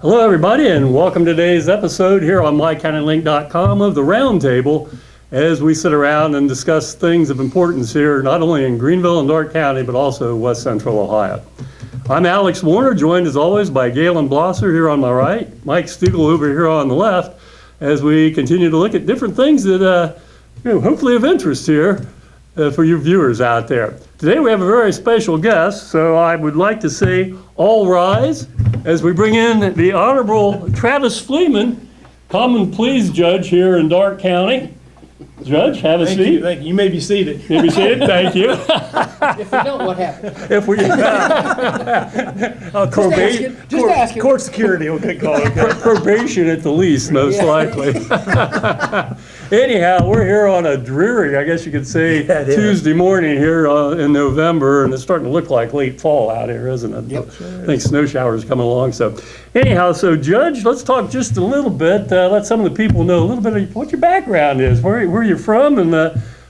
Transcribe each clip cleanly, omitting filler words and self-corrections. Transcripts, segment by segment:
Hello, everybody, and welcome to today's episode here on mycountylink.com of the Roundtable as we sit around and discuss things of importance here, not only in Greenville and Darke County, but also West Central Ohio. I'm Alex Warner, joined as always by Gaylen Blosser here on my right, Mike Stegall over here on the left, as we continue to look at different things that hopefully of interest here for you viewers out there. Today we have a very special guest, so I would like to say all rise as we bring in the Honorable Travis Fliehman, Common Pleas Judge here in Darke County. Judge, have a seat. Thank you. You may be seated. You may be seated. Thank you. If we don't, what happens? If we Just ask him. Court security will get called. probation at the least, most likely. Anyhow, we're here on a dreary, I guess you could say, Tuesday morning here in November, and it's starting to look like late fall out here, isn't it? Yep. I think snow showers are coming along. So anyhow, so Judge, let's talk just a little bit, let some of the people know a little bit of what your background is, where you're from, and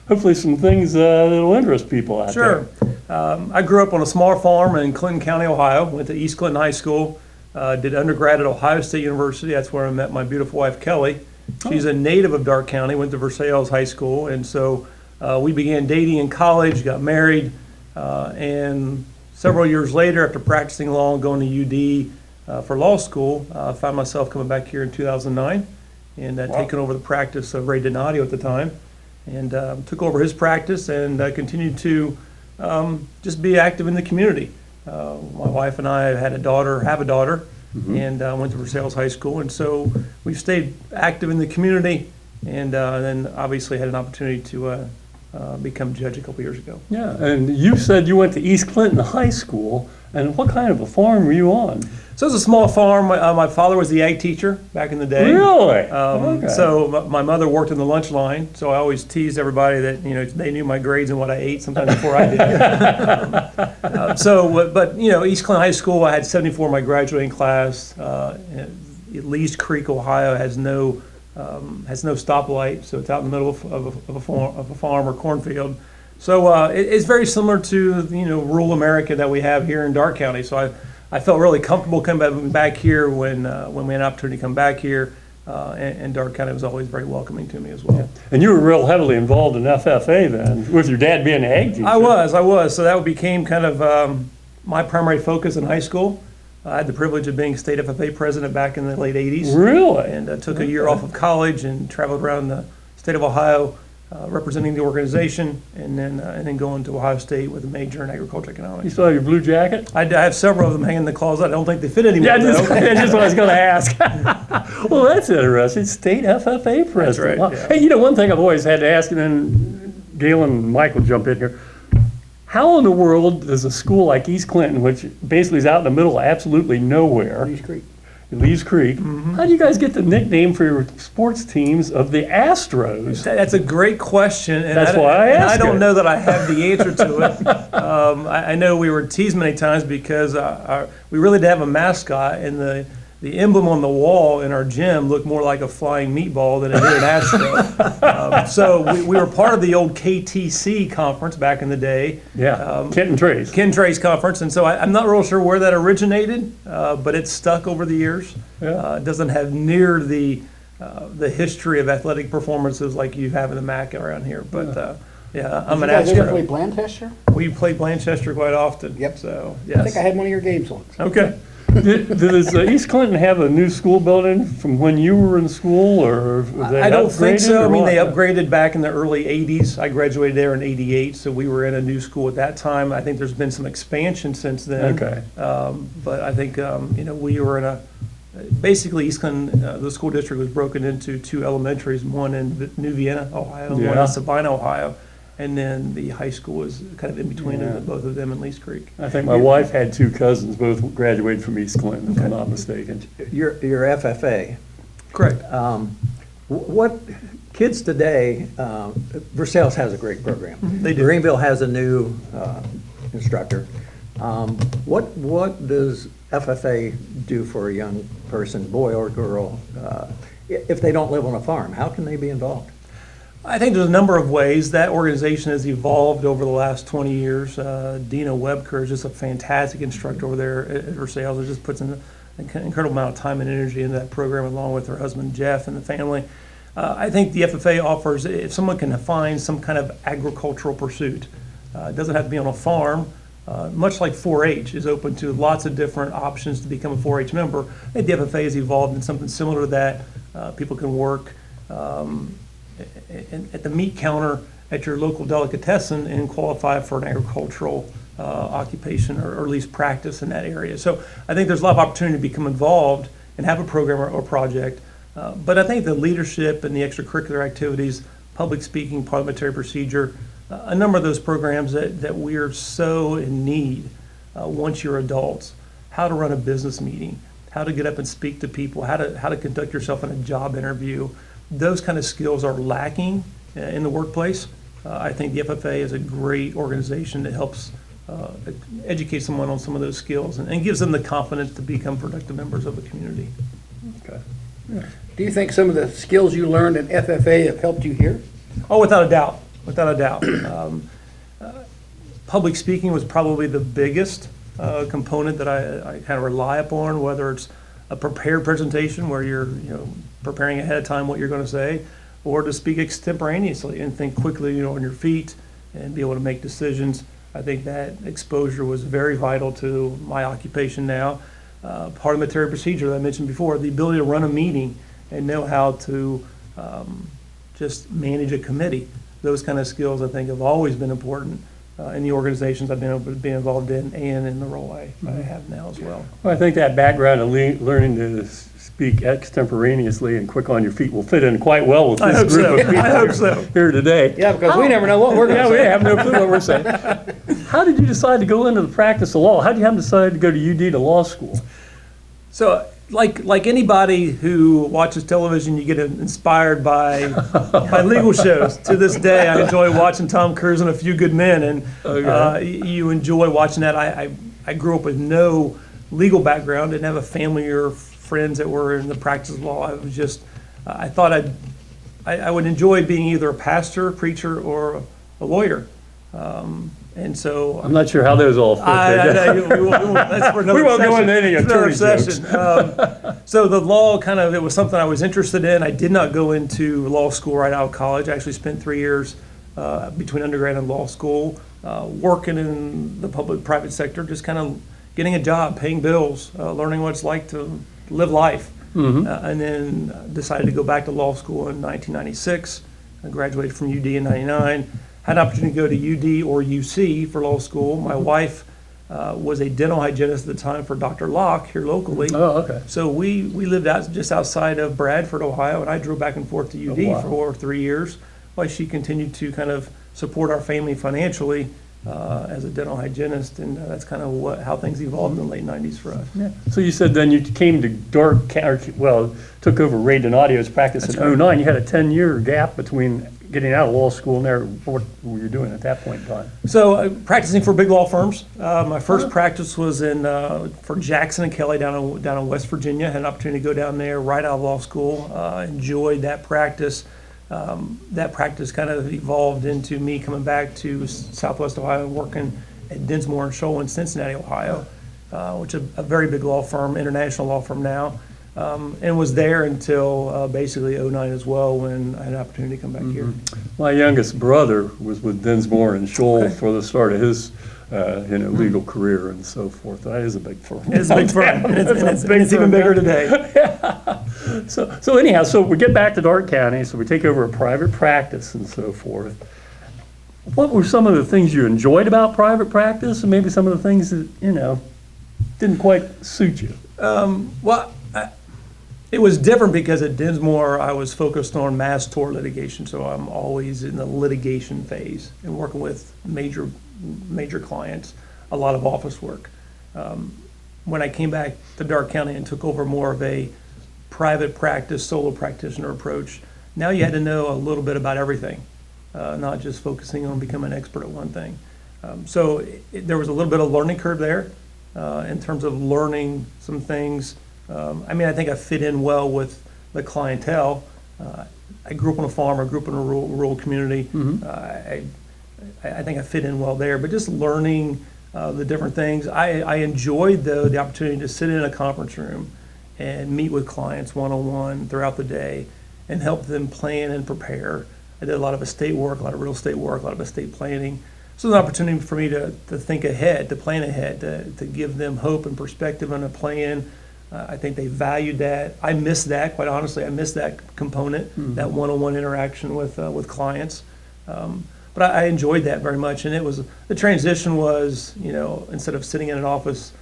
hopefully some things that'll interest people out there. Sure. I grew up on a small farm in Clinton County, Ohio. Went to East Clinton High School. Did undergrad at Ohio State University. That's where I met my beautiful wife, Kelly. She's a native of Darke County, went to Versailles High School. And so we began dating in college, got married, and several years later, after practicing law and going to UD for law school, I found myself coming back here in 2009 and taking over the practice of Ray Donadio at the time. And took over his practice and continued to just be active in the community. My wife and I have a daughter, and went to Versailles High School. And so we've stayed active in the community, and then obviously had an opportunity to become judge a couple years ago. Yeah, and you said you went to East Clinton High School, and what kind of a farm were you on? So it was a small farm. My father was the ag teacher back in the day. Really? Okay. So my mother worked in the lunch line, so I always teased everybody that they knew my grades and what I ate sometimes before I did. But East Clinton High School, I had 74 in my graduating class. Lees Creek, Ohio, has no stoplight, so it's out in the middle of a farm or cornfield. So it's very similar to rural America that we have here in Darke County. So I felt really comfortable coming back here when we had an opportunity to come back here, and Darke County was always very welcoming to me as well. Yeah. And you were real heavily involved in FFA then, with your dad being an ag teacher. I was. So that became kind of my primary focus in high school. I had the privilege of being state FFA president back in the late 80s. Really? And took a year off of college and traveled around the state of Ohio, representing the organization, and then going to Ohio State with a major in agricultural economics. You still have your blue jacket? I have several of them hanging in the closet. I don't think they fit anymore. Yeah, that's just what I was going to ask. Well, that's interesting. State FFA president. That's right. Wow. Yeah. Hey, one thing I've always had to ask, and then Gaylen and Mike will jump in here. How in the world does a school like East Clinton, which basically is out in the middle of absolutely nowhere, Lees Creek, how do you guys get the nickname for your sports teams of the Astros? That's a great question. And that's why I asked. I don't know that I have the answer to it. I know we were teased many times because we really did have a mascot, and the emblem on the wall in our gym looked more like a flying meatball than it did an Astro. So we were part of the old KTC conference back in the day. Yeah, Kent and Trace conference. And so I'm not real sure where that originated, but it's stuck over the years. Yeah. It doesn't have near the history of athletic performances like you have in the MAC around here. But I'm an Astro. Did you guys ever play Blanchester? We play Blanchester quite often. Yep. So yes. I think I had one of your games once. Okay. Does East Clinton have a new school building from when you were in school, or I don't think so. I mean, they upgraded back in the early 80s. I graduated there in 88, so we were in a new school at that time. I think there's been some expansion since then. Okay. But I think, we were in basically East Clinton, the school district was broken into two elementaries, one in New Vienna, Ohio, and one in Sabina, Ohio. And then the high school was kind of in between both of them in Lees Creek. I think my wife had two cousins, both graduated from East Clinton, if I'm not mistaken. Your FFA. Correct. What kids today, Versailles has a great program. They do. Greenville has a new instructor. What does FFA do for a young person, boy or girl, if they don't live on a farm? How can they be involved? I think there's a number of ways. That organization has evolved over the last 20 years. Dina Webker is just a fantastic instructor over there at Versailles. It just puts in an incredible amount of time and energy into that program, along with her husband Jeff and the family. I think the FFA offers, if someone can find some kind of agricultural pursuit, it doesn't have to be on a farm, much like 4-H is open to lots of different options to become a 4-H member. I think the FFA has evolved in something similar to that. People can work at the meat counter at your local delicatessen and qualify for an agricultural occupation or at least practice in that area. So I think there's a lot of opportunity to become involved and have a program or project. But I think the leadership and the extracurricular activities, public speaking, parliamentary procedure, a number of those programs that we are so in need once you're adults, how to run a business meeting, how to get up and speak to people, how to conduct yourself in a job interview. Those kind of skills are lacking in the workplace. I think the FFA is a great organization that helps educate someone on some of those skills and gives them the confidence to become productive members of a community. Okay. Do you think some of the skills you learned in FFA have helped you here? Oh, without a doubt, without a doubt. Public speaking was probably the biggest component that I kind of rely upon, whether it's a prepared presentation where you're preparing ahead of time what you're going to say, or to speak extemporaneously and think quickly on your feet and be able to make decisions. I think that exposure was very vital to my occupation now. Parliamentary procedure that I mentioned before, the ability to run a meeting and know how to just manage a committee. Those kind of skills I think have always been important in the organizations I've been able to be involved in and in the role I have now as well. Well, I think that background of learning to speak extemporaneously and quick on your feet will fit in quite well with this group of people I hope so. here today. Yeah, because we never know what we're Yeah, going we to say. have no clue what we're saying. How did you decide to go into the practice of law? How did you have to decide to go to UD to law school? So, like anybody who watches television, you get inspired by legal shows. To this day, I enjoy watching Tom Cruise and A Few Good Men, and you enjoy watching that. I grew up with no legal background, didn't have a family or friends that were in the practice of law. I was just, I thought I would enjoy being either a pastor, preacher, or a lawyer. And so I'm not sure how those all fit. that's for another We won't go session. into any It's another attorney session. So the law it was something I was interested in. I did not go into law school right out of college. I actually spent 3 years between undergrad and law school working in the public-private sector, just kind of getting a job, paying bills, learning what it's like to live life. And then decided to go back to law school in 1996. I graduated from UD in 99. Had an opportunity to go to UD or UC for law school. My wife was a dental hygienist at the time for Dr. Locke here locally. Oh, okay. So we lived just outside of Bradford, Ohio, and I drove back and forth to UD Oh, wow. for 3 years while she continued to kind of support our family financially as a dental hygienist, and that's kind of how things evolved in the late 90s for us. Yeah. So you said then you came to Darke, took over Ray Donatio's practice in 2009. You had a 10-year gap between getting out of law school and there. What were you doing at that point in time? So practicing for big law firms. My first practice was for Jackson and Kelly down in West Virginia. Had an opportunity to go down there right out of law school. Enjoyed that practice. That practice kind of evolved into me coming back to Southwest Ohio and working at Dinsmore and Scholl in Cincinnati, Ohio, which is a very big law firm, international law firm now. And was there until basically 2009 as well, when I had an opportunity to come back here. My youngest brother was with Dinsmore and Scholl for the start of his legal career and so forth. That is a big firm. It's a big firm, and it's even bigger today. So anyhow, so we get back to Darke County, so we take over a private practice and so forth. What were some of the things you enjoyed about private practice, and maybe some of the things that, didn't quite suit you? It was different because at Dinsmore, I was focused on mass tort litigation, so I'm always in the litigation phase and working with major clients, a lot of office work. When I came back to Darke County and took over more of a private practice, solo practitioner approach, now you had to know a little bit about everything, not just focusing on becoming an expert at one thing. So there was a little bit of learning curve there in terms of learning some things. I think I fit in well with the clientele. I grew up on a farm, I grew up in a rural community. I think I fit in well there, but just learning the different things. I enjoyed, though, the opportunity to sit in a conference room and meet with clients one-on-one throughout the day and help them plan and prepare. I did a lot of estate work, a lot of real estate work, a lot of estate planning. So it was an opportunity for me to think ahead, to plan ahead, to give them hope and perspective on a plan. I think they valued that. I miss that, quite honestly. I miss that component, that one-on-one interaction with clients. But I enjoyed that very much. And the transition was, instead of sitting in an office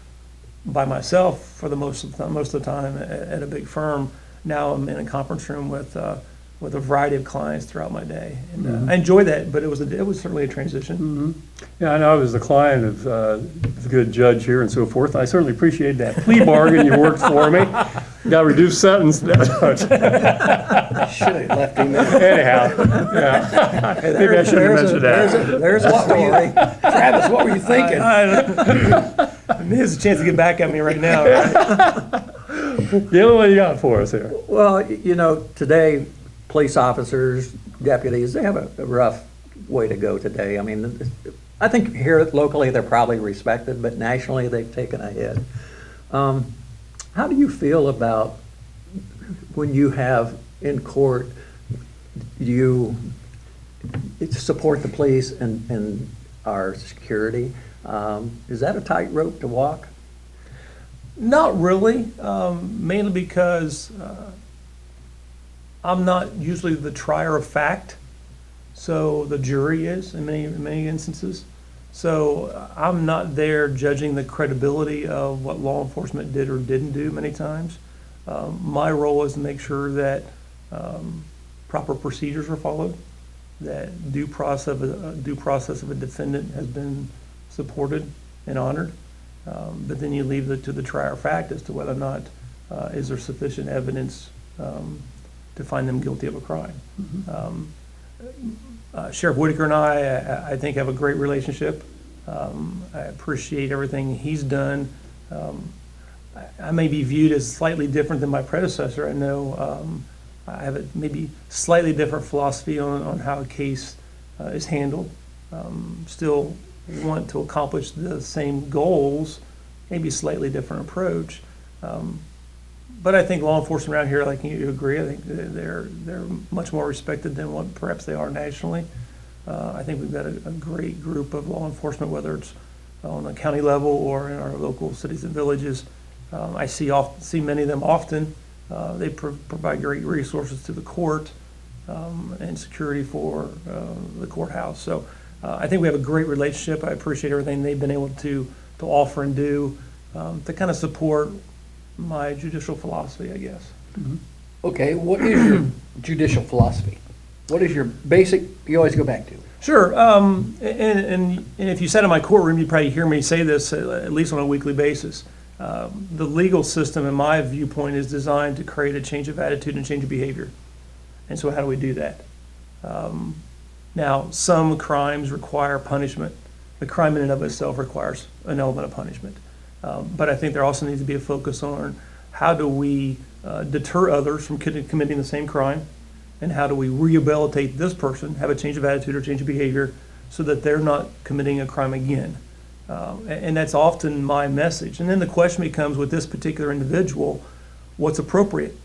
by myself for the most of the time at a big firm, now I'm in a conference room with a variety of clients throughout my day. And I enjoyed that, but it was certainly a transition. Yeah, I know I was the client of the good judge here and so forth. I certainly appreciate that plea bargain you worked for me. Got a reduced sentence. Should have left him there. Anyhow, yeah. Maybe I shouldn't have mentioned that. There's a story. Travis, what were you thinking? There's a chance to get back at me right now. Gaylen, what you got for us here? Well, today, police officers, deputies, they have a rough way to go today. I mean, I think here locally they're probably respected, but nationally they've taken a hit. How do you feel about when you have in court, you support the police and our security? Is that a tightrope to walk? Not really, mainly because I'm not usually the trier of fact, so the jury is in many instances. So I'm not there judging the credibility of what law enforcement did or didn't do many times. My role is to make sure that proper procedures are followed, that due process of a defendant has been supported and honored. But then you leave it to the trier of fact as to whether or not is there sufficient evidence to find them guilty of a crime. Sheriff Whitaker and I think, have a great relationship. I appreciate everything he's done. I may be viewed as slightly different than my predecessor. I know I have a maybe slightly different philosophy on how a case is handled. Still want to accomplish the same goals, maybe slightly different approach. But I think law enforcement around here, like you agree, I think they're much more respected than what perhaps they are nationally. I think we've got a great group of law enforcement, whether it's on the county level or in our local cities and villages. I see many of them often. They provide great resources to the court and security for the courthouse. So I think we have a great relationship. I appreciate everything they've been able to offer and do to kind of support my judicial philosophy, I guess. Okay, what is your judicial philosophy? What is your basic, you always go back to? Sure, and if you sat in my courtroom, you'd probably hear me say this at least on a weekly basis. The legal system, in my viewpoint, is designed to create a change of attitude and change of behavior. And so how do we do that? Now, some crimes require punishment. The crime in and of itself requires an element of punishment. But I think there also needs to be a focus on how do we deter others from committing the same crime, and how do we rehabilitate this person, have a change of attitude or change of behavior, so that they're not committing a crime again. And that's often my message. And then the question becomes, with this particular individual, what's appropriate?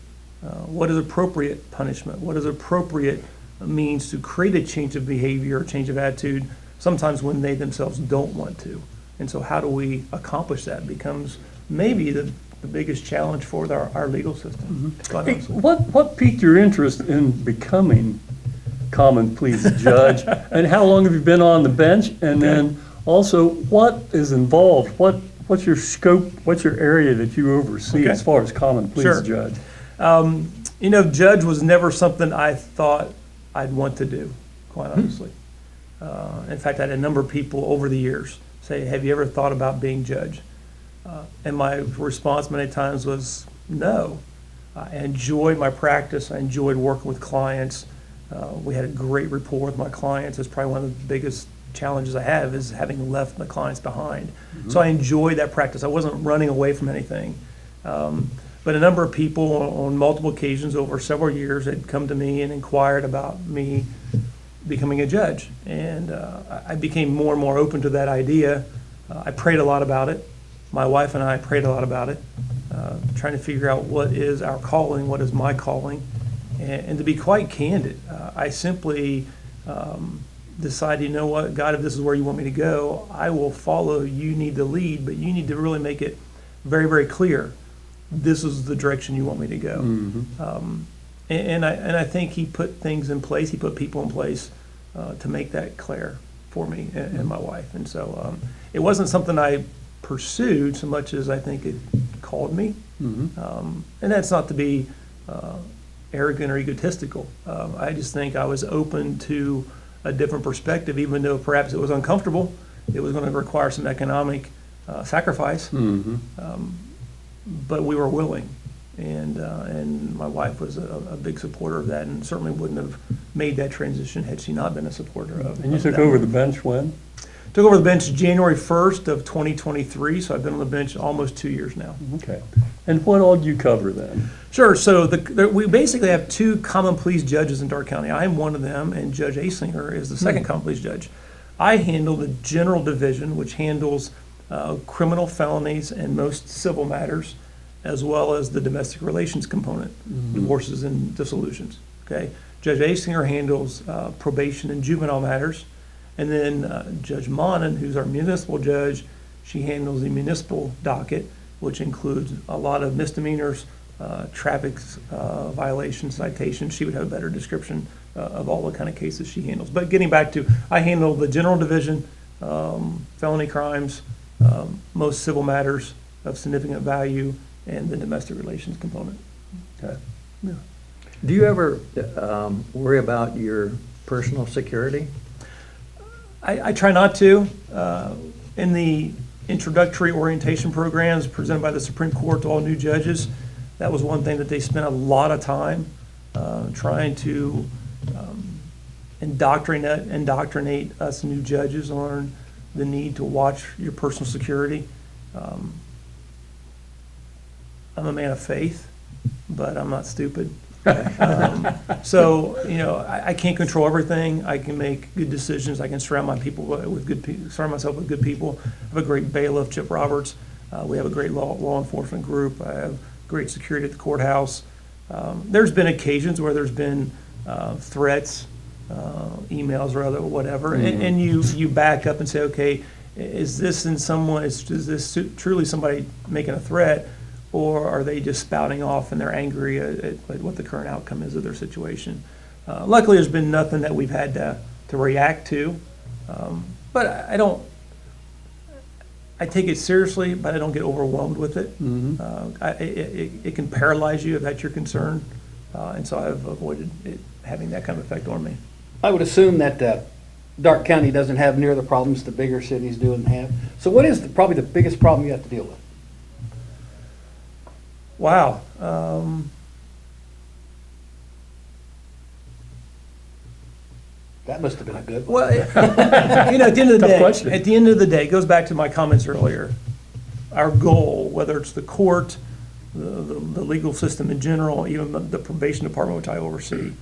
What is appropriate punishment? What is appropriate means to create a change of behavior or change of attitude, sometimes when they themselves don't want to? And so how do we accomplish that becomes maybe the biggest challenge for our legal system. Hey, what piqued your interest in becoming common pleas judge? And how long have you been on the bench? And then also, what is involved? What's your scope? What's your area that you oversee as far as common pleas judge? Judge was never something I thought I'd want to do, quite honestly. In fact, I had a number of people over the years say, have you ever thought about being judge? And my response many times was no. I enjoyed my practice. I enjoyed working with clients. We had a great rapport with my clients. It's probably one of the biggest challenges I have is having left my clients behind. So I enjoyed that practice. I wasn't running away from anything. But a number of people on multiple occasions over several years had come to me and inquired about me becoming a judge. And I became more and more open to that idea. I prayed a lot about it. My wife and I prayed a lot about it, trying to figure out what is our calling, what is my calling. And to be quite candid, I simply decided, you know what, God, if this is where you want me to go, I will follow. You need to lead, but you need to really make it very, very clear. This is the direction you want me to go. And I think he put things in place. He put people in place to make that clear for me and my wife. And so it wasn't something I pursued so much as I think it called me. And that's not to be arrogant or egotistical. I just think I was open to a different perspective, even though perhaps it was uncomfortable. It was going to require some economic sacrifice, but we were willing. And my wife was a big supporter of that, and certainly wouldn't have made that transition had she not been a supporter of. And you of took that. over the bench when? Took over the bench January 1st of 2023, so I've been on the bench almost 2 years now. Okay. And what all do you cover then? Sure. So we basically have two common pleas judges in Darke County. I am one of them, and Judge Aslinger is the second common pleas judge. I handle the general division, which handles criminal felonies and most civil matters, as well as the domestic relations component, divorces and dissolutions. Okay. Judge Aslinger handles probation and juvenile matters. And then Judge Monin, who's our municipal judge, she handles the municipal docket, which includes a lot of misdemeanors, traffic violations, citations. She would have a better description of all the kind of cases she handles. But getting back to, I handle the general division, felony crimes, most civil matters of significant value, and the domestic relations component. Okay. Do you ever worry about your personal security? I try not to. In the introductory orientation programs presented by the Supreme Court to all new judges, that was one thing that they spent a lot of time trying to indoctrinate us new judges on the need to watch your personal security. I'm a man of faith, but I'm not stupid. So, you know, I can't control everything. I can make good decisions. I can surround surround myself with good people. I have a great bailiff, Chip Roberts. We have a great law enforcement group. I have great security at the courthouse. There's been occasions where there's been threats, emails or other whatever, and you back up and say, okay, is this truly somebody making a threat? Or are they just spouting off and they're angry at what the current outcome is of their situation? Luckily, there's been nothing that we've had to react to. But I take it seriously, but I don't get overwhelmed with it. It can paralyze you if that's your concern. And so I've avoided it having that kind of effect on me. I would assume that Darke County doesn't have near the problems the bigger cities do and have. So what is probably the biggest problem you have to deal with? Wow. That must have been a good one. Well, you know, at the end of the Tough day, question. at the end of the day, it goes back to my comments earlier. Our goal, whether it's the court, the legal system in general, even the probation department, which I oversee,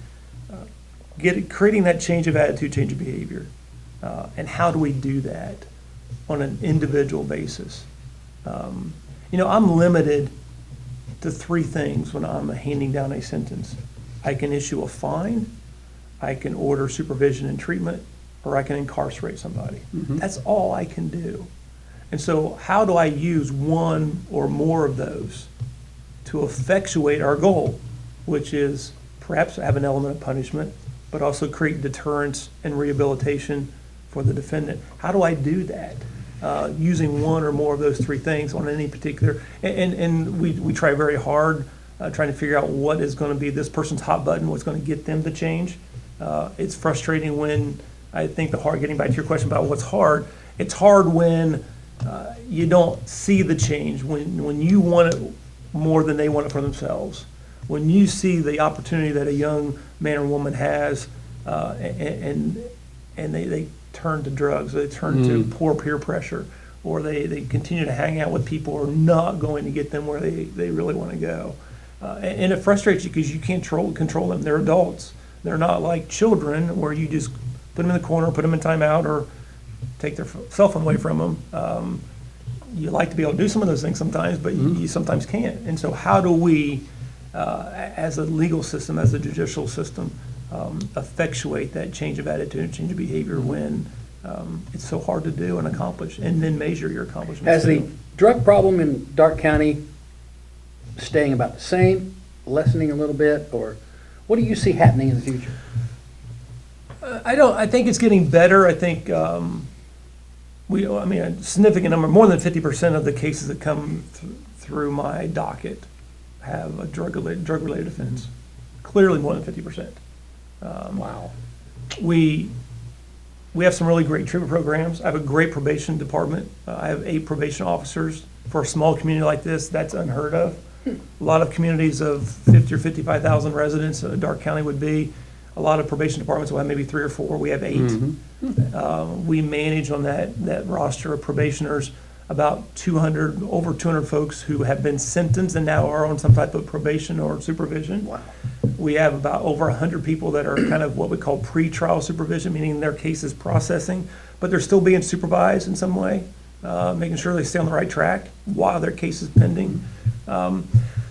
creating that change of attitude, change of behavior. And how do we do that on an individual basis? You know, I'm limited to three things when I'm handing down a sentence. I can issue a fine, I can order supervision and treatment, or I can incarcerate somebody. That's all I can do. And so how do I use one or more of those to effectuate our goal, which is perhaps have an element of punishment, but also create deterrence and rehabilitation for the defendant? How do I do that? Using one or more of those three things on any particular, and we try very hard trying to figure out what is going to be this person's hot button, what's going to get them to change. It's frustrating when, I think getting back to your question about what's hard, it's hard when you don't see the change, when you want it more than they want it for themselves. When you see the opportunity that a young man or woman has and they turn to drugs, they turn to poor peer pressure, or they continue to hang out with people who are not going to get them where they really want to go. And it frustrates you because you can't control them. They're adults. They're not like children where you just put them in the corner, put them in timeout, or take their cell phone away from them. You like to be able to do some of those things sometimes, but you sometimes can't. And so how do we, as a legal system, as a judicial system, effectuate that change of attitude, change of behavior when it's so hard to do and accomplish, and then measure your accomplishments? Has the drug problem in Darke County staying about the same, lessening a little bit, or what do you see happening in the future? I think it's getting better. I think a significant number, more than 50% of the cases that come through my docket have a drug-related offense. Clearly more than 50%. Wow. We have some really great treatment programs. I have a great probation department. I have 8 probation officers. For a small community like this, that's unheard of. A lot of communities of 50 or 55,000 residents, Darke County would be. A lot of probation departments will have maybe 3 or 4. We have 8. We manage on that roster of probationers about over 200 folks who have been sentenced and now are on some type of probation or supervision. Wow. We have about over 100 people that are kind of what we call pre-trial supervision, meaning their case is processing, but they're still being supervised in some way, making sure they stay on the right track while their case is pending.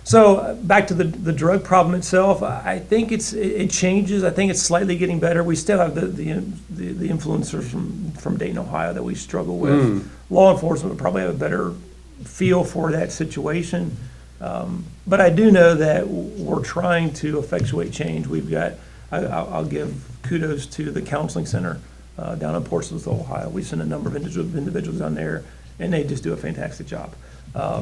So back to the drug problem itself, I think it changes. I think it's slightly getting better. We still have the influencers from Dayton, Ohio that we struggle with. Law enforcement would probably have a better feel for that situation. But I do know that we're trying to effectuate change. We've got, I'll give kudos to the counseling center down in Portsmouth, Ohio. We send a number of individuals down there, and they just do a fantastic job.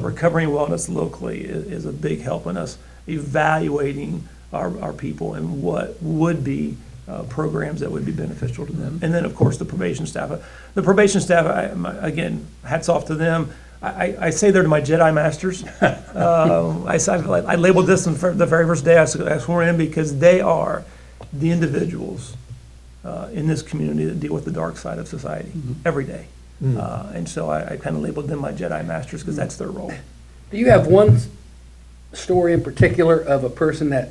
Recovery and wellness locally is a big help in us evaluating our people and what would be programs that would be beneficial to them. And then, of course, the probation staff. The probation staff, again, hats off to them. I say they're my Jedi masters. I labeled this the very first day I swore in because they are the individuals in this community that deal with the dark side of society every day. And so I kind of labeled them my Jedi masters because that's their role. Do you have one story in particular of a person that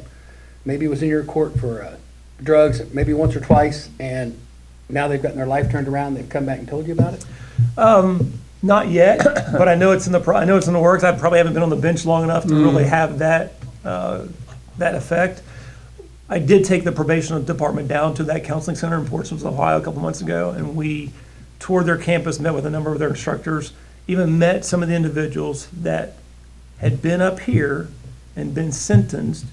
maybe was in your court for drugs, maybe once or twice, and now they've gotten their life turned around, they've come back and told you about it? Not yet, but I know it's in the works. I probably haven't been on the bench long enough to really have that effect. I did take the probation department down to that counseling center in Portsmouth, Ohio, a couple months ago, and we toured their campus, met with a number of their instructors, even met some of the individuals that had been up here and been sentenced,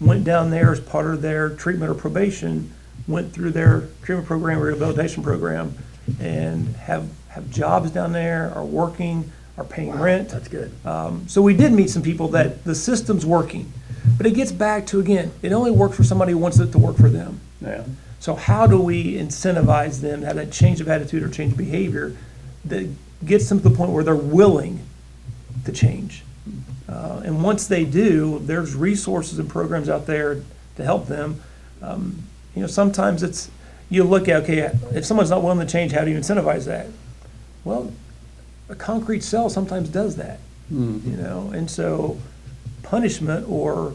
went down there as part of their treatment or probation, went through their treatment program, rehabilitation program, and have jobs down there, are working, are paying rent. That's good. So we did meet some people that the system's working. But it gets back to, again, it only works for somebody who wants it to work for them. Yeah. So how do we incentivize them to have that change of attitude or change of behavior that gets them to the point where they're willing to change? And once they do, there's resources and programs out there to help them. Sometimes you look at, okay, if someone's not willing to change, how do you incentivize that? Well, a concrete cell sometimes does that, and so punishment or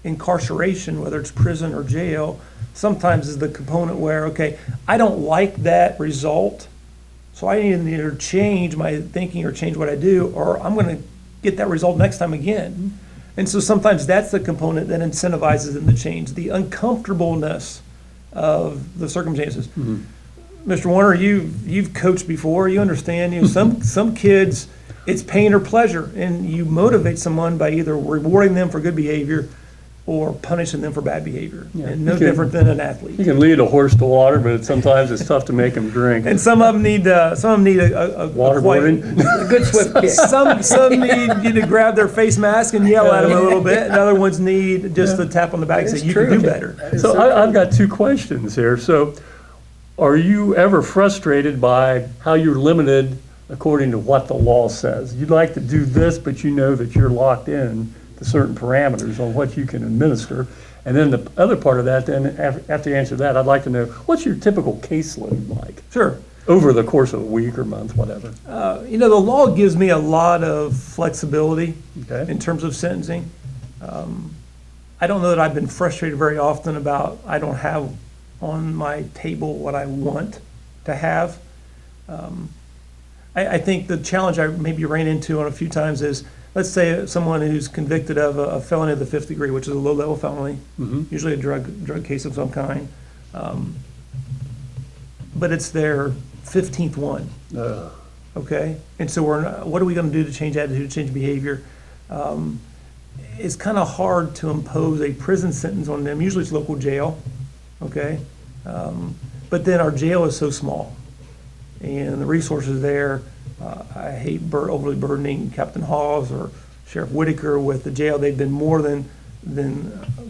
incarceration, whether it's prison or jail, sometimes is the component where, okay, I don't like that result, so I need to either change my thinking or change what I do, or I'm going to get that result next time again. And so sometimes that's the component that incentivizes them to change, the uncomfortableness of the circumstances. Mr. Warner, you've coached before, you understand, some kids, it's pain or pleasure, and you motivate someone by either rewarding them for good behavior or punishing them for bad behavior. Yeah. And no different than an athlete. You can lead a horse to water, but sometimes it's tough to make him drink. And some of them need a Waterboarding. A good swift kick. Some need you to grab their face mask and yell at them a little bit, and other ones need just a tap on the back and say, you can do better. So I've got 2 questions here. So are you ever frustrated by how you're limited according to what the law says? You'd like to do this, but you know that you're locked in to certain parameters on what you can administer. And then the other part of that, then after you answer that, I'd like to know, what's your typical caseload like? Sure. Over the course of a week or month, whatever. The law gives me a lot of flexibility Okay. in terms of sentencing. I don't know that I've been frustrated very often about I don't have on my table what I want to have. I think the challenge I maybe ran into on a few times is, let's say someone who's convicted of a felony of the 5th degree, which is a low-level felony, usually a drug case of some kind, but it's their 15th one. Okay, and so what are we going to do to change attitude, change behavior? It's kind of hard to impose a prison sentence on them. Usually it's local jail, okay? But then our jail is so small, and the resources there, I hate overly burdening Captain Hawes or Sheriff Whitaker with the jail. They've been more than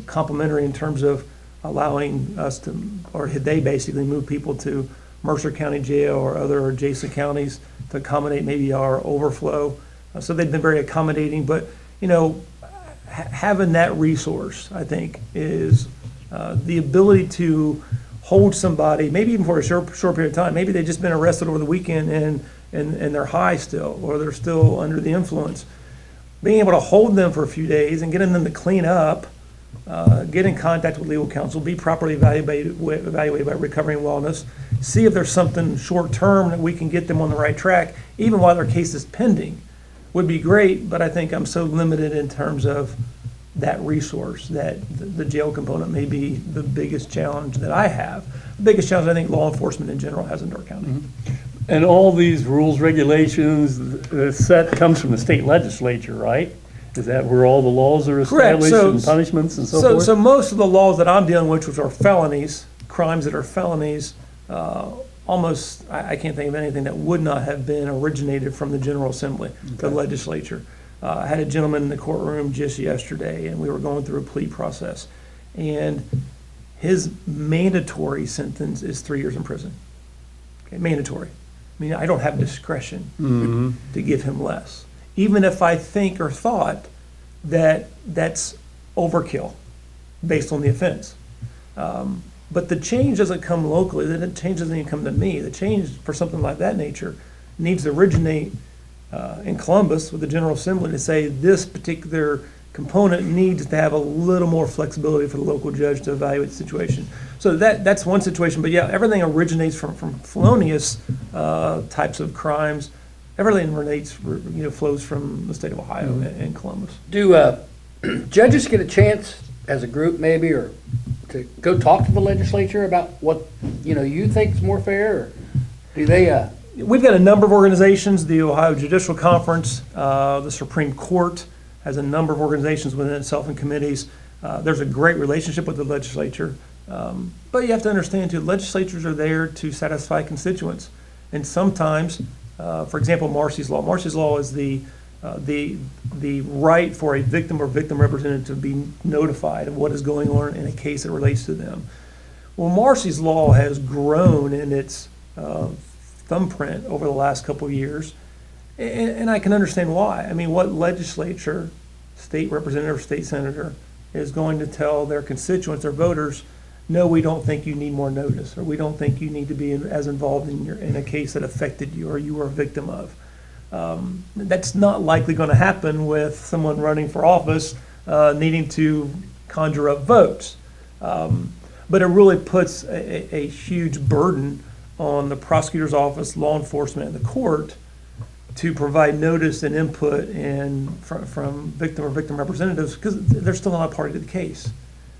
complimentary in terms of allowing us to, or they basically move people to Mercer County Jail or other adjacent counties to accommodate maybe our overflow. So they've been very accommodating, but having that resource, I think, is the ability to hold somebody, maybe even for a short period of time. Maybe they've just been arrested over the weekend and they're high still, or they're still under the influence. Being able to hold them for a few days and getting them to clean up, get in contact with legal counsel, be properly evaluated by Recovery and Wellness, see if there's something short-term that we can get them on the right track, even while their case is pending, would be great. But I think I'm so limited in terms of that resource that the jail component may be the biggest challenge that I have. The biggest challenge I think law enforcement in general has in Darke County. And all these rules, regulations, the set comes from the state legislature, right? Is that where all the laws are Correct. established and punishments and so forth? So most of the laws that I'm dealing with, which are felonies, crimes that are felonies, almost, I can't think of anything that would not have been originated from the General Assembly, the legislature. I had a gentleman in the courtroom just yesterday, and we were going through a plea process. And his mandatory sentence is 3 years in prison. Okay, mandatory. I mean, I don't have discretion to give him less, even if I think or thought that that's overkill based on the offense. But the change doesn't come locally. The change doesn't even come to me. The change for something like that nature needs to originate in Columbus with the General Assembly to say this particular component needs to have a little more flexibility for the local judge to evaluate the situation. So that's one situation. But yeah, everything originates from felonious types of crimes. Everything flows from the state of Ohio and Columbus. Do judges get a chance as a group maybe, or to go talk to the legislature about what you think is more fair, or do they? We've got a number of organizations, the Ohio Judicial Conference, the Supreme Court has a number of organizations within itself and committees. There's a great relationship with the legislature. But you have to understand too, legislatures are there to satisfy constituents. And sometimes, for example, Marcy's Law. Marcy's Law is the right for a victim or victim representative to be notified of what is going on in a case that relates to them. Well, Marcy's Law has grown in its thumbprint over the last couple of years, and I can understand why. I mean, what legislature, state representative, state senator is going to tell their constituents, their voters, no, we don't think you need more notice, or we don't think you need to be as involved in a case that affected you or you were a victim of. That's not likely going to happen with someone running for office needing to conjure up votes. But it really puts a huge burden on the prosecutor's office, law enforcement, and the court to provide notice and input from victim or victim representatives, because they're still not a party to the case.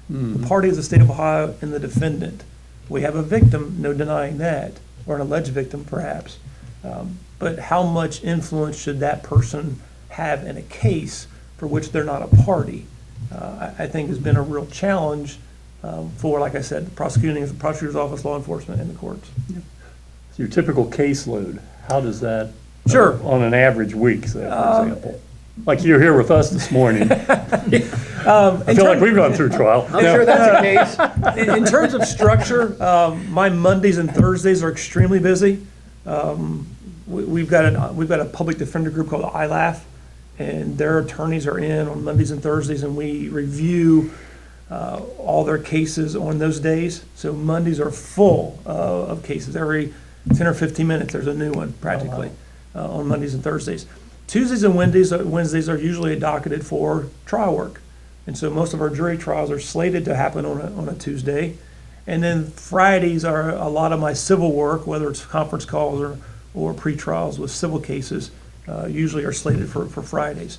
The party is the state of Ohio and the defendant. We have a victim, no denying that, or an alleged victim perhaps. But how much influence should that person have in a case for which they're not a party? I think has been a real challenge for, like I said, the prosecutor's office, law enforcement, and the courts. So your typical caseload, how does that, Sure. on an average week, say, for example? Like you're here with us this morning. I feel like we've gone through trial. I'm sure that's the case. In terms of structure, my Mondays and Thursdays are extremely busy. We've got a public defender group called ILAF, and their attorneys are in on Mondays and Thursdays, and we review all their cases on those days. So Mondays are full of cases. Every 10 or 15 minutes, there's a new one practically on Mondays and Thursdays. Tuesdays and Wednesdays are usually docketed for trial work. And so most of our jury trials are slated to happen on a Tuesday. And then Fridays are a lot of my civil work, whether it's conference calls or pretrials with civil cases usually are slated for Fridays.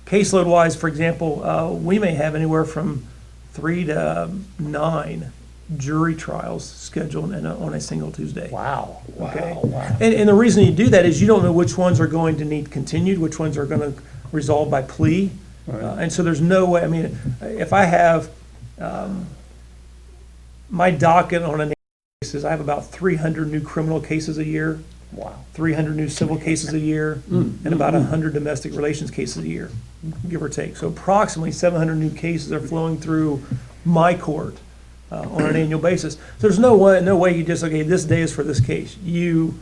Caseload-wise, for example, we may have anywhere from 3 to 9 jury trials scheduled on a single Tuesday. Wow. Okay. Wow. And the reason you do that is you don't know which ones are going to need continued, which ones are going to resolve by plea. And so there's no way, I mean, if I have my docket on an basis, I have about 300 new criminal cases a year. Wow. 300 new civil cases a year, and about 100 domestic relations cases a year, give or take. So approximately 700 new cases are flowing through my court on an annual basis. So there's no way you just, okay, this day is for this case. You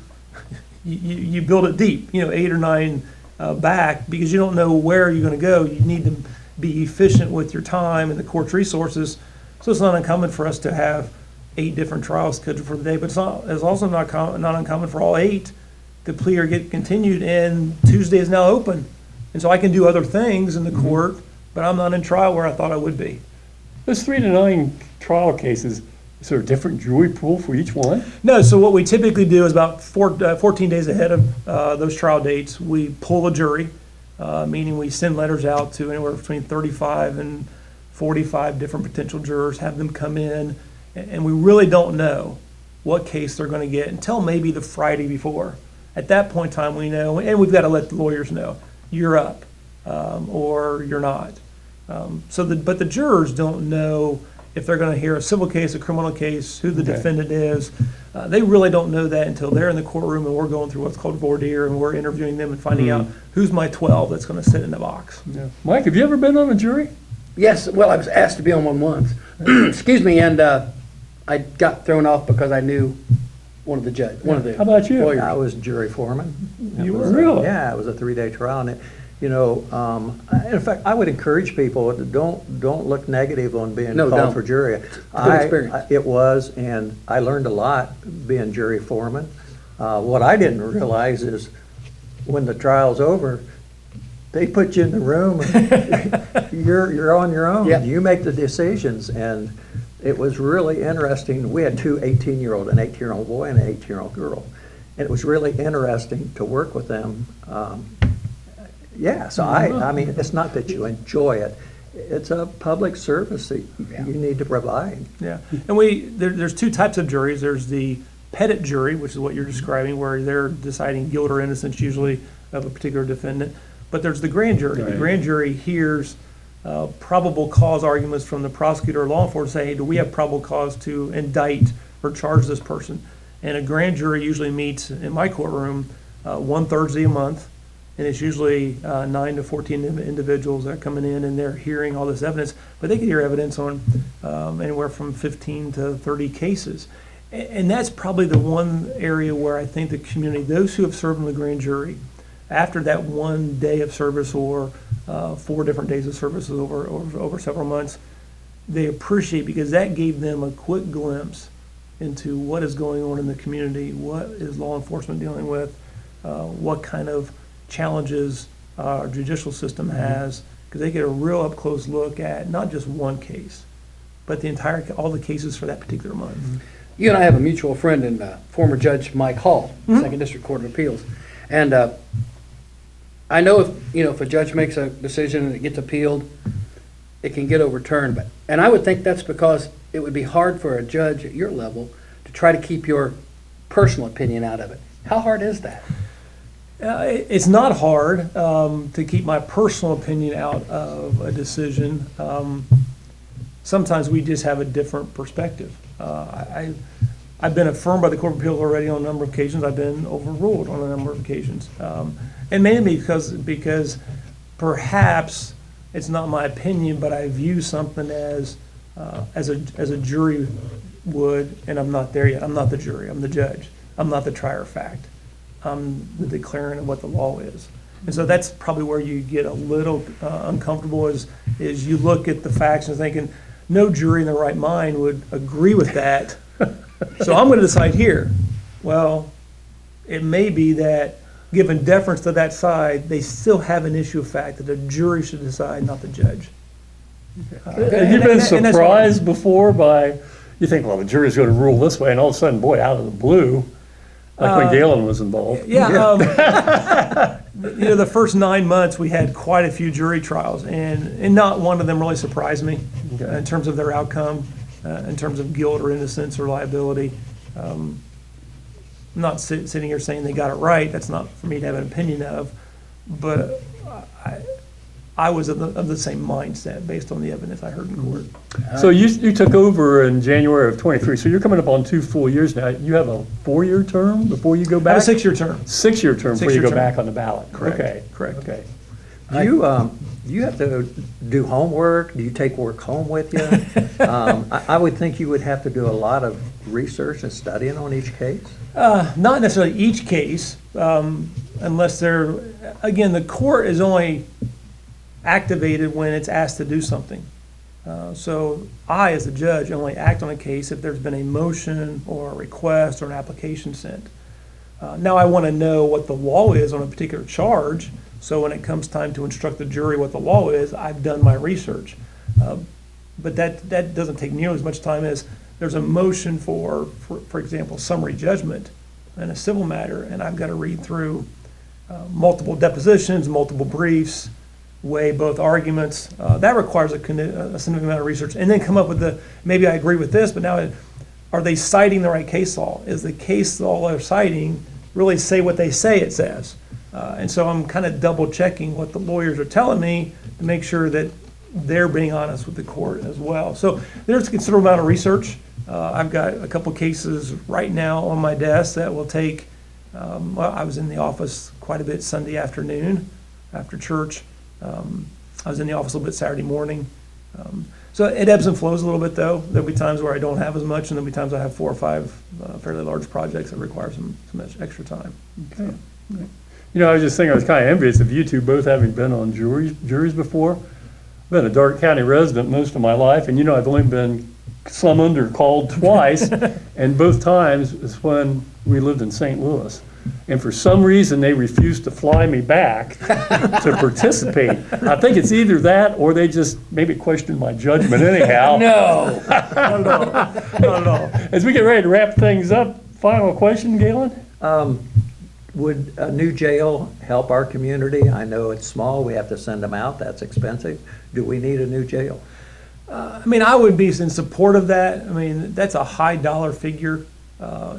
build it deep, 8 or 9 back, because you don't know where you're going to go. You need to be efficient with your time and the court's resources. So it's not uncommon for us to have 8 different trials scheduled for the day, but it's also not uncommon for all 8 to plea or get continued, and Tuesday is now open. And so I can do other things in the court, but I'm not in trial where I thought I would be. Those 3 to 9 trial cases, is there a different jury pool for each one? No, so what we typically do is about 14 days ahead of those trial dates, we pull a jury, meaning we send letters out to anywhere between 35 and 45 different potential jurors, have them come in, and we really don't know what case they're going to get until maybe the Friday before. At that point in time, we know, and we've got to let the lawyers know, you're up or you're not. But the jurors don't know if they're going to hear a civil case, a criminal case, who the defendant is. They really don't know that until they're in the courtroom and we're going through what's called voir dire, and we're interviewing them and finding out who's my 12 that's going to sit in the box. Yeah. Mike, have you ever been on a jury? Yes, well, I was asked to be on one once. Excuse me, and I got thrown off because I knew one of the How about you? lawyers. I was jury foreman. You were? Really? Yeah, it was a 3-day trial, and in fact, I would encourage people to don't look negative on being No, called don't. for jury. Good experience. It was, and I learned a lot being jury foreman. What I didn't realize is when the trial's over, they put you in the room and you're on your own. Yep. You make the decisions, and it was really interesting. We had 2 18-year-old, an 18-year-old boy and an 18-year-old girl. And it was really interesting to work with them. So I mean, it's not that you enjoy it. It's a public service that you need to provide. Yeah, and there's 2 types of juries. There's the petit jury, which is what you're describing, where they're deciding guilt or innocence usually of a particular defendant. But there's the grand jury. Right. The grand jury hears probable cause arguments from the prosecutor or law enforcement, say, hey, do we have probable cause to indict or charge this person? And a grand jury usually meets in my courtroom one Thursday a month, and it's usually 9 to 14 individuals that are coming in, and they're hearing all this evidence, but they can hear evidence on anywhere from 15 to 30 cases. And that's probably the one area where I think the community, those who have served in the grand jury, after that one day of service or 4 different days of service over several months, they appreciate, because that gave them a quick glimpse into what is going on in the community, what is law enforcement dealing with, what kind of challenges our judicial system has, because they get a real up-close look at not just one case, but all the cases for that particular month. You and I have a mutual friend in former Judge Mike Hall, Second District Court of Appeals. And I know if a judge makes a decision and it gets appealed, it can get overturned. And I would think that's because it would be hard for a judge at your level to try to keep your personal opinion out of it. How hard is that? It's not hard to keep my personal opinion out of a decision. Sometimes we just have a different perspective. I've been affirmed by the Court of Appeals already on a number of occasions. I've been overruled on a number of occasions. And mainly because perhaps it's not my opinion, but I view something as a jury would, and I'm not there yet. I'm not the jury. I'm the judge. I'm not the trier of fact. I'm the declarant of what the law is. And so that's probably where you get a little uncomfortable is you look at the facts and thinking, no jury in their right mind would agree with that. So I'm going to decide here. Well, it may be that given deference to that side, they still have an issue of fact that the jury should decide, not the judge. Have you been surprised before by, you think, well, the jury's going to rule this way, and all of a sudden, boy, out of the blue, Like when Gaylen was involved. Yeah, the first 9 months, we had quite a few jury trials, and not one of them really surprised me in terms of their outcome, in terms of guilt or innocence or liability. I'm not sitting here saying they got it right. That's not for me to have an opinion of, but I was of the same mindset based on the evidence I heard in court. So you took over in January of '23, so you're coming up on 2 full years now. You have a 4-year term before you go I have back? a 6-year term. 6-year term before you 6-year go term. back on the ballot? Correct, Okay. correct. Okay. Do you have to do homework? Do you take work home with you? I would think you would have to do a lot of research and studying on each case. Not necessarily each case, unless again, the court is only activated when it's asked to do something. So I, as a judge, only act on a case if there's been a motion or a request or an application sent. Now I want to know what the law is on a particular charge, so when it comes time to instruct the jury what the law is, I've done my research. But that doesn't take nearly as much time as there's a motion for example, summary judgment in a civil matter, and I've got to read through multiple depositions, multiple briefs, weigh both arguments. That requires a significant amount of research, and then come up with maybe I agree with this, but now are they citing the right case law? Is the case law they're citing really say what they say it says? And so I'm kind of double checking what the lawyers are telling me to make sure that they're being honest with the court as well. So there's a considerable amount of research. I've got a couple cases right now on my desk that will take, I was in the office quite a bit Sunday afternoon after church. I was in the office a little bit Saturday morning. So it ebbs and flows a little bit, though. There'll be times where I don't have as much, and there'll be times I have 4 or 5 fairly large projects that require some extra time. Okay. I was just thinking, I was kind of envious of you two both having been on juries before. I've been a Darke County resident most of my life, and I've only been summoned or called twice, and both times is when we lived in St. Louis. And for some reason, they refused to fly me back to participate. I think it's either that or they just maybe questioned my judgment anyhow. No. Not at all. Not at all. As we get ready to wrap things up, final question, Gaylen? Would a new jail help our community? I know it's small, we have to send them out, that's expensive. Do we need a new jail? I would be in support of that. That's a high dollar figure.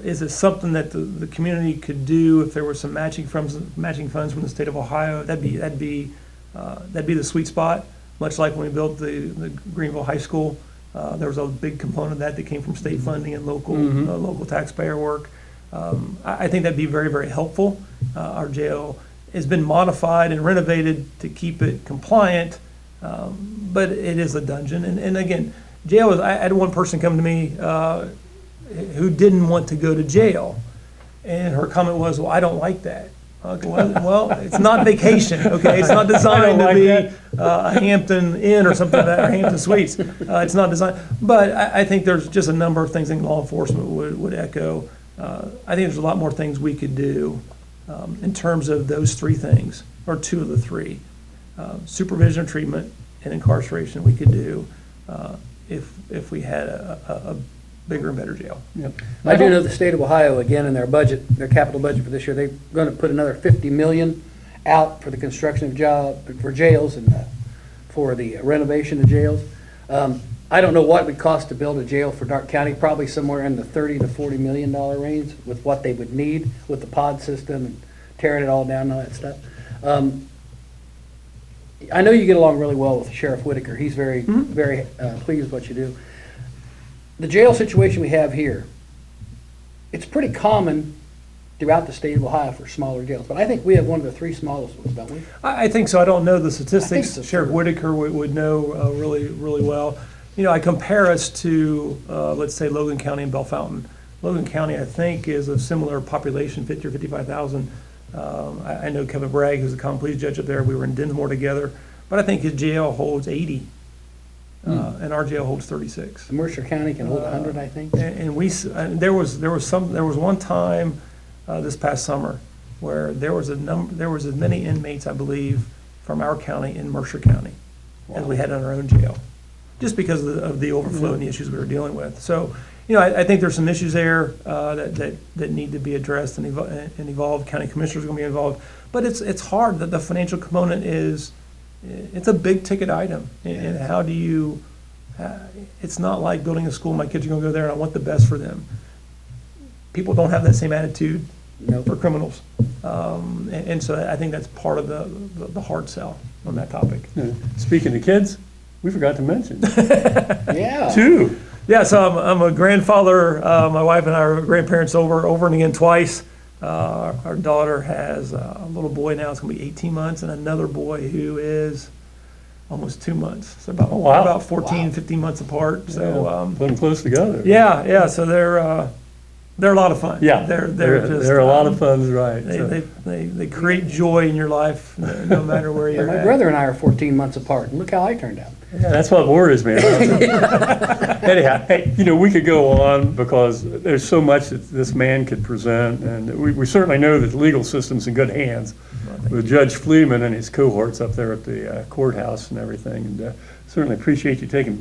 Is it something that the community could do if there were some matching funds from the state of Ohio? That'd be the sweet spot. Much like when we built the Greenville High School, there was a big component of that came from state funding and local taxpayer work. I think that'd be very, very helpful. Our jail has been modified and renovated to keep it compliant, but it is a dungeon. And again, jail I had one person come to me who didn't want to go to jail, and her comment was, "Well, I don't like that." Okay, well, it's not vacation, okay? It's not designed to be a Hampton Inn or something like that, or Hampton Suites. It's not designed, but I think there's just a number of things I think law enforcement would echo. I think there's a lot more things we could do in terms of those 3 things, or 2 of the 3. Supervision, treatment, and incarceration we could do if we had a bigger and better jail. Yep. I do know the state of Ohio, again, in their budget, their capital budget for this year, they're going to put another $50 million out for the construction of for jails and for the renovation of jails. I don't know what it would cost to build a jail for Darke County, probably somewhere in the $30 to $40 million range with what they would need with the pod system and tearing it all down and all that stuff. I know you get along really well with Sheriff Whitaker. He's very, very pleased with what you do. The jail situation we have here, it's pretty common throughout the state of Ohio for smaller jails, but I think we have one of the 3 smallest ones, don't we? I think so. I don't know the statistics. so, Sheriff too. Whitaker would know really, really well. I compare us to, let's say, Logan County and Bell Fountain. Logan County, I think, is a similar population, 50 or 55,000. I know Kevin Bragg, who's a common pleas judge up there. We were in Dinsmore together, but I think his jail holds 80, and our jail holds 36. Mercer County can hold 100, I think. And there was one time this past summer where there was as many inmates, I believe, from our county in Mercer County as we had in our own jail, just because of the overflow and the issues we were dealing with. So I think there's some issues there that need to be addressed and evolved. County commissioners are going to be involved. But it's hard that the financial component it's a big ticket item. And how do you, it's not like building a school, my kids are going to go there and I want the best for them. People don't have that same attitude for criminals. And so I think that's part of the hard sell on that topic. Speaking of kids, we forgot to mention. Yeah. Two. Yeah, so I'm a grandfather. My wife and I are grandparents over and again twice. Our daughter has a little boy now. It's going to be 18 months, and another boy who is almost 2 months. So about 14, 15 months apart. So Put them close together. yeah. So they're a lot of fun. Yeah, they're a lot of fun, right? They create joy in your life, no matter where you're My at. brother and I are 14 months apart, and look how I turned out. Yeah, that's what worries me. Anyhow, hey, we could go on because there's so much that this man could present, and we certainly know that the legal system's in good hands with Judge Fliehman and his cohorts up there at the courthouse and everything. And certainly appreciate you taking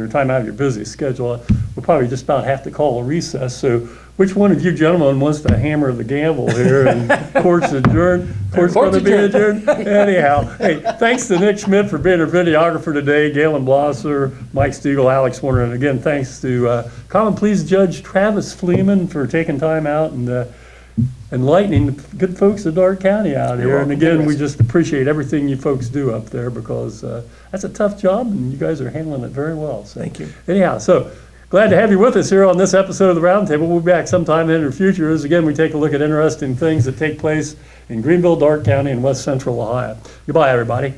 time out of your busy schedule. We'll probably just about have to call a recess. So, which one of you gentlemen wants to hammer the gavel here and court's adjourned? Court's going to be adjourned. Anyhow, hey, thanks to Nick Schmidt for being our videographer today, Gaylen Blosser, Mike Stegall, Alex Warner, and again, thanks to Common Pleas Judge Travis Fliehman for taking time out and enlightening the good folks of Darke County out here. And again, we just appreciate everything you folks do up there because that's a tough job and you guys are handling it very well. So, Thank you. Anyhow, so glad to have you with us here on this episode of the Roundtable. We'll be back sometime in the future as again we take a look at interesting things that take place in Greenville, Darke County, and West Central Ohio. Goodbye, everybody.